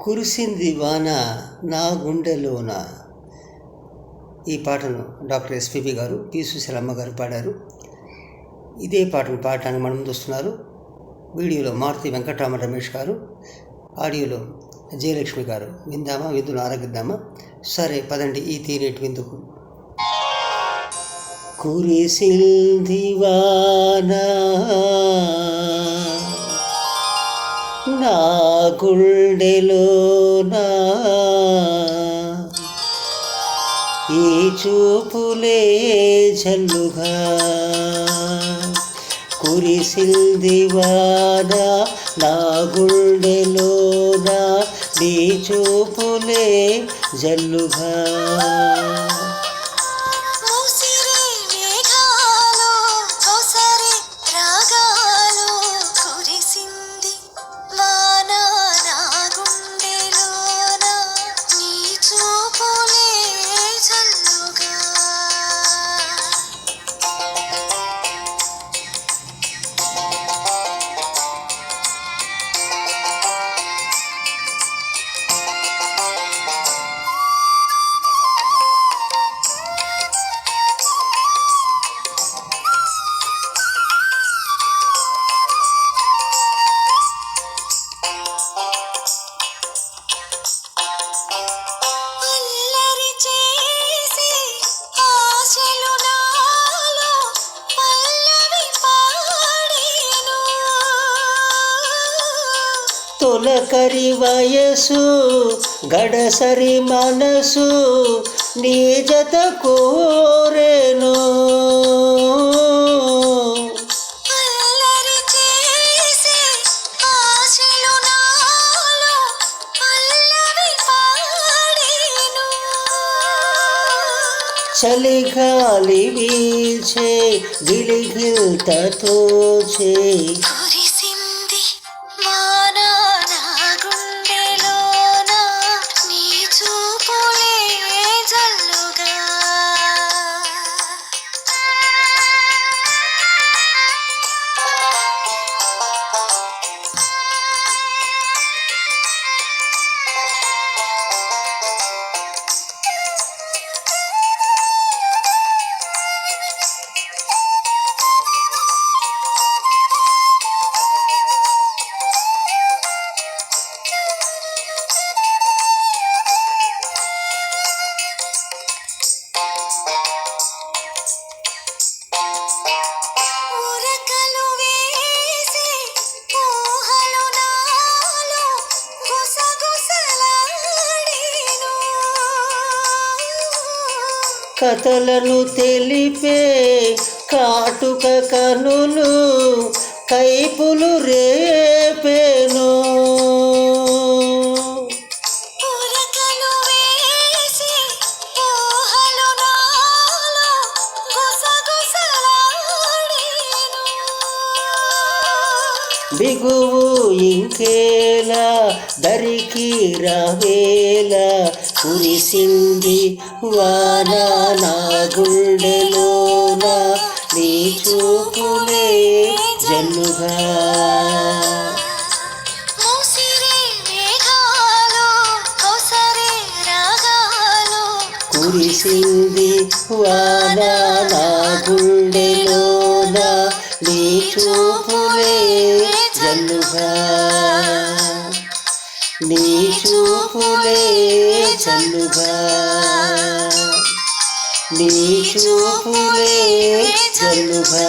కురిసింది వాన నా గుండెలోన. ఈ పాటను డాక్టర్ ఎస్పిబి గారు, పి సుశీలమ్మ గారు పాడారు. ఇదే పాటను పాడటానికి మన ముందు వస్తున్నారు. వీడియోలో మారుతి వెంకటరామ రమేష్ గారు, ఆడియోలో జయలక్ష్మి గారు. విందామా, విందును ఆరగిద్దామా? సరే పదండి ఈ తీరేటి విందుకు. కురిసింది వాన నా గుండెలోనా, ఈ చూపులే జల్లుగా. కురిసింది వాన నా గుండెలోనా, నీ చూపులే జల్లుగా. తొలకరి వయసు గడసరి మనసు నీ జత కోరేను. చలిగాలి వీచే గిలిగిల్తతో చే. కథలను తెలిపే కాటుక కనులు కైపులు రేపేను. బిగువు ఇంకేలా దరికి రావేలా, కురిసింది వాన నా గుండెలోనా, నీ చూపులే జల్లుగా. కురిసింది వాన నా గుండెలోనా, నీ చూపులే జల్లుగా. నీ చూపులే జల్లుగా, నీ చూపులే జల్లుగా.